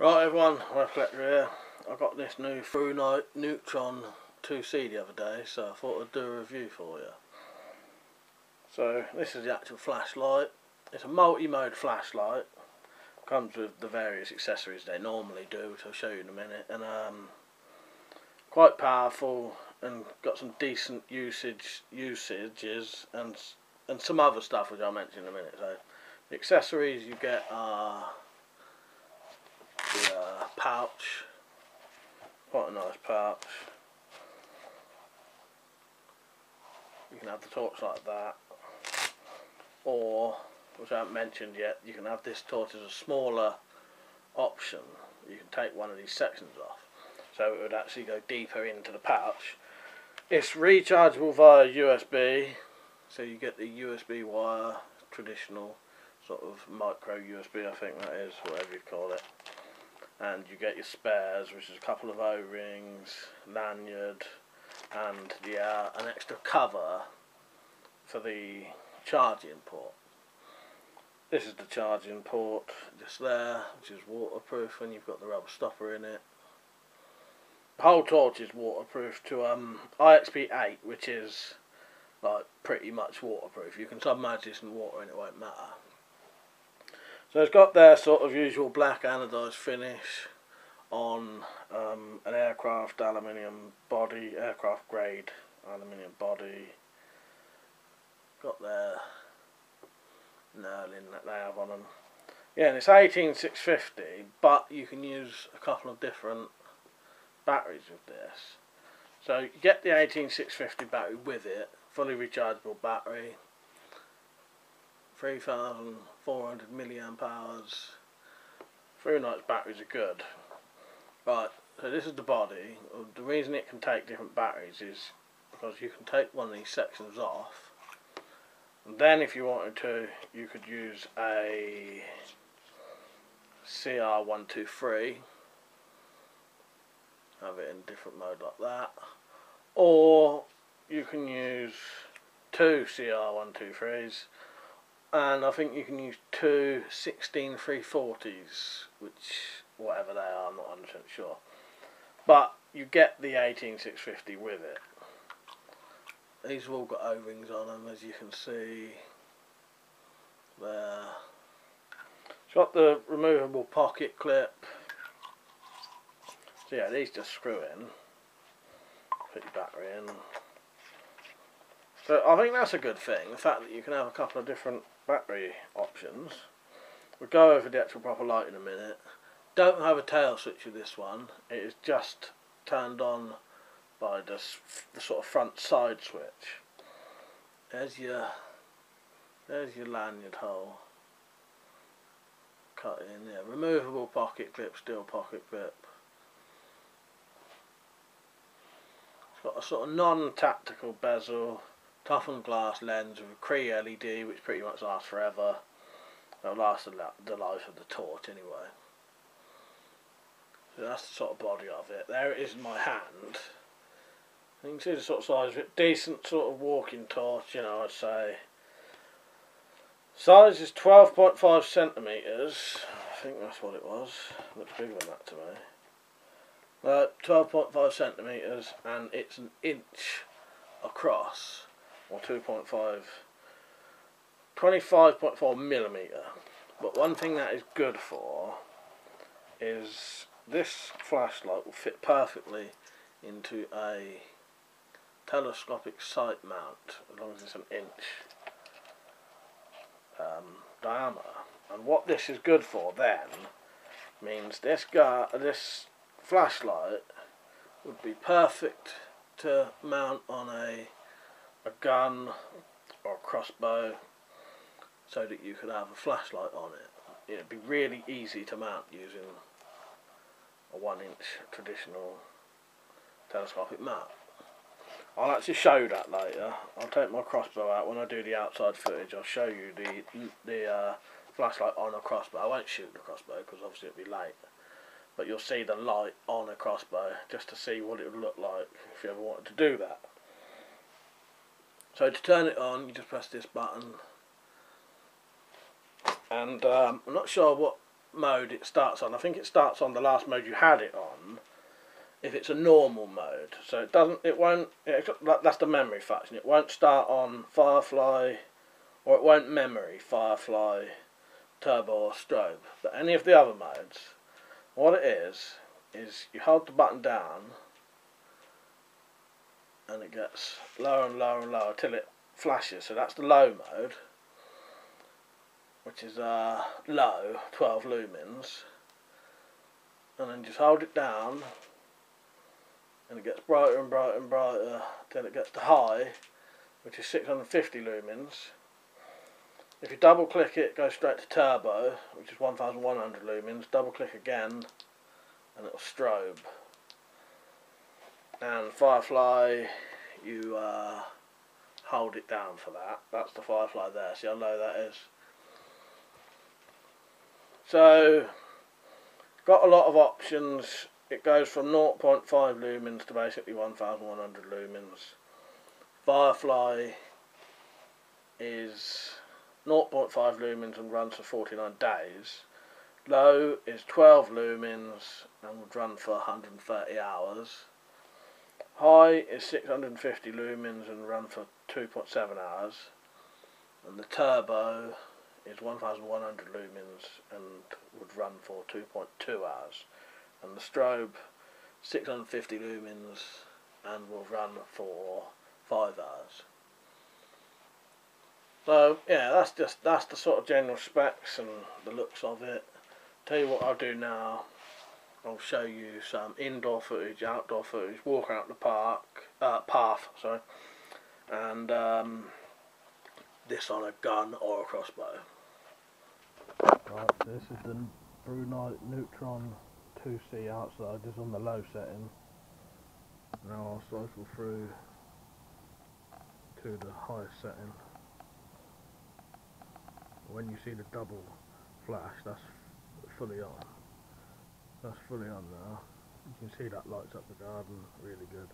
Right everyone, WeaponCollector here. I got this new ThruNite Neutron 2C the other day, so I thought I'd do a review for you. So this is the actual flashlight. It's a multi-mode flashlight. Comes with the various accessories they normally do, which I'll show you in a minute. And quite powerful and got some decent usages and some other stuff which I'll mention in a minute. So the accessories you get are the pouch, quite a nice pouch. You can have the torch like that, or, which I haven't mentioned yet, you can have this torch as a smaller option. You can take one of these sections off, so it would actually go deeper into the pouch. It's rechargeable via USB, so you get the USB wire, traditional sort of micro USB, I think that is, whatever you'd call it. And you get your spares, which is a couple of O-rings, lanyard, and an extra cover for the charging port. This is the charging port just there, which is waterproof when you've got the rubber stopper in it. The whole torch is waterproof to IXP-8, which is like pretty much waterproof. You can submerge this in water and it won't matter. So it's got their sort of usual black anodised finish on an aircraft aluminium body, aircraft grade aluminium body. Got their knurling that they have on them. Yeah, and it's 18650, but you can use a couple of different batteries with this. So you get the 18650 battery with it, fully rechargeable battery. 3,400 milliamp hours. ThruNite's batteries are good. Right, so this is the body. The reason it can take different batteries is because you can take one of these sections off, and then if you wanted to, you could use a CR123, have it in different mode like that, or you can use two CR123s. And I think you can use two 16340s, which, whatever they are, I'm not 100% sure. But you get the 18650 with it. These have all got O-rings on them, as you can see there. It's got the removable pocket clip. So yeah, these just screw in. Put your battery in. So I think that's a good thing, the fact that you can have a couple of different battery options. We'll go over the actual proper light in a minute. Don't have a tail switch with this one. It is just turned on by the sort of front side switch. There's your lanyard hole. Cut in there. Removable pocket clip, steel pocket clip. It's got a sort of non-tactical bezel. Toughened glass lens with a CREE LED, which pretty much lasts forever. It'll last the life of the torch anyway. So that's the sort of body of it. There it is in my hand. You can see the sort of size of it. Decent sort of walking torch, you know, I'd say. Size is 12.5 centimetres. I think that's what it was. Looks bigger than that to me. 12.5 centimetres, and it's an inch across. Or 25.4 millimetre. But one thing that is good for is this flashlight will fit perfectly into a telescopic sight mount, as long as it's an inch diameter. And what this is good for then means this flashlight would be perfect to mount on a gun or a crossbow, so that you could have a flashlight on it. It'd be really easy to mount using a 1-inch traditional telescopic mount. I'll actually show you that later. I'll take my crossbow out when I do the outside footage. I'll show you the flashlight on a crossbow. I won't shoot the crossbow because obviously it'll be late, but you'll see the light on a crossbow just to see what it would look like if you ever wanted to do that. So to turn it on, you just press this button, and I'm not sure what mode it starts on. I think it starts on the last mode you had it on, if it's a normal mode. So that's the memory function. It won't start on Firefly, or it won't memory Firefly, Turbo or Strobe. But any of the other modes, what it is you hold the button down and it gets lower and lower and lower till it flashes. So that's the low mode, which is low, 12 lumens, and then just hold it down and it gets brighter and brighter and brighter till it gets to high, which is 650 lumens. If you double click it, it goes straight to turbo, which is 1100 lumens. Double click again and it'll strobe. And Firefly, you hold it down for that. That's the Firefly there, see how low that is. So, got a lot of options. It goes from 0.5 lumens to basically 1100 lumens. Firefly is 0.5 lumens and runs for 49 days. Low is 12 lumens and would run for 130 hours. High is 650 lumens and run for 2.7 hours. And the turbo is 1100 lumens and would run for 2.2 hours. And the strobe, 650 lumens and will run for 5 hours. So yeah, that's the sort of general specs and the looks of it. Tell you what I'll do now. I'll show you some indoor footage, outdoor footage, walk out the path, sorry, and this on a gun or a crossbow. Right, this is the ThruNite Neutron 2C outside. This is on the low setting. Now I'll cycle through to the highest setting. When you see the double flash, that's fully on. That's fully on now. You can see that lights up the garden really good.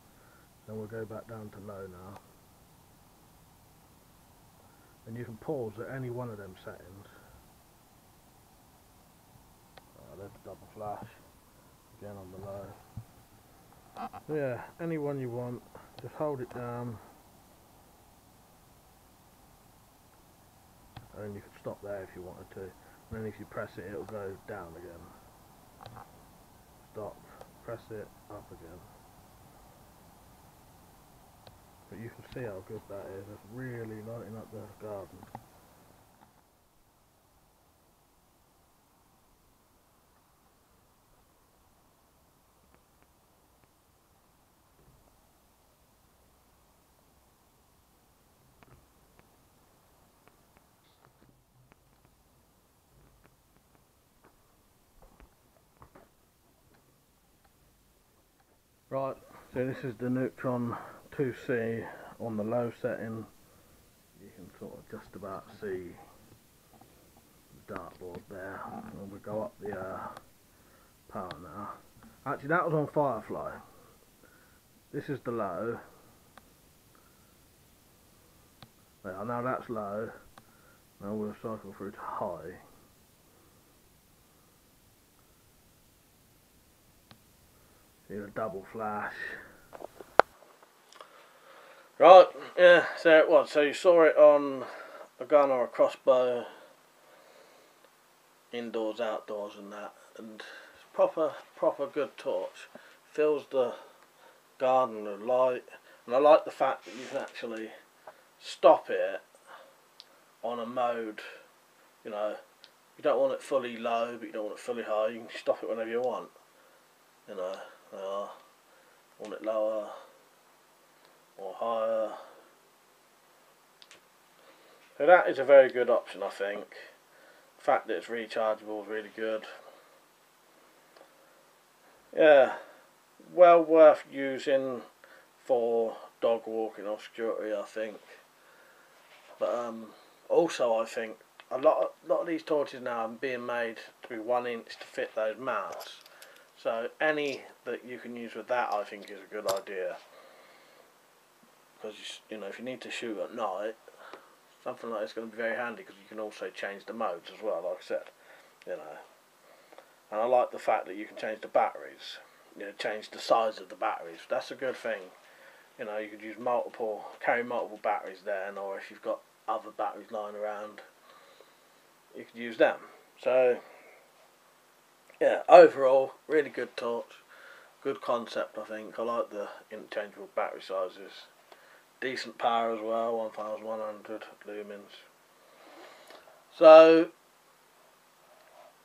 Then we'll go back down to low now. And you can pause at any one of them settings. There's the double flash. Again on the low. So yeah, any one you want, just hold it down. And then you can stop there if you wanted to. And then if you press it, it'll go down again. Stop, press it, up again. But you can see how good that is. It's really lighting up the garden. Right, so this is the Neutron 2C on the low setting. You can sort of just about see the dartboard there. And we'll go up the power now. Actually, that was on Firefly. This is the low. There, now that's low. Now we'll cycle through to high. See the double flash. Right, yeah, so it was. So you saw it on a gun or a crossbow, indoors, outdoors and that. And it's proper good torch. Fills the garden with light. And I like the fact that you can actually stop it on a mode, you know, you don't want it fully low but you don't want it fully high. You can stop it whenever you want, you know. Want it lower or higher. So that is a very good option, I think. The fact that it's rechargeable is really good. Yeah, well worth using for dog walking or security, I think. But also I think a lot of these torches now are being made to be 1 inch to fit those mounts. So any that you can use with that, I think, is a good idea. Because, you know, if you need to shoot at night, something like this is going to be very handy, because you can also change the modes as well, like I said, you know. and I like the fact that you can change the batteries, you know, change the size of the batteries. That's a good thing. You know, you could use carry multiple batteries then, or if you've got other batteries lying around, you could use them. So yeah, overall, really good torch, good concept. I think I like the interchangeable battery sizes, decent power as well, 1100 lumens. So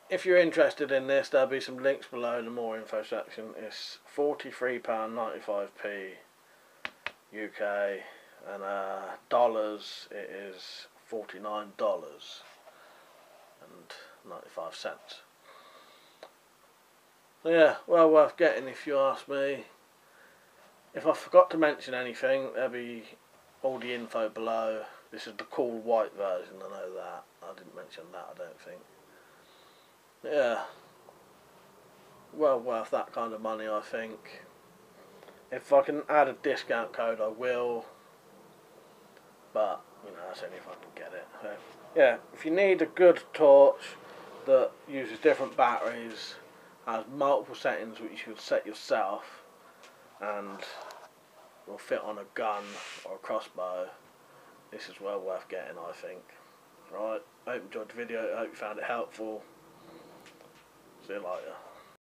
if you're interested in this, there'll be some links below in the more info section. It's £43.95p UK, and dollars it is $49.95. So yeah, well worth getting if you ask me. If I forgot to mention anything, there'll be all the info below. This is the cool white version, I know that. I didn't mention that, I don't think. Yeah, well worth that kind of money, I think. If I can add a discount code, I will. But, you know, that's only if I can get it. So, yeah, if you need a good torch that uses different batteries, has multiple settings which you can set yourself, and will fit on a gun or a crossbow, this is well worth getting, I think. Right, I hope you enjoyed the video, I hope you found it helpful. See you later.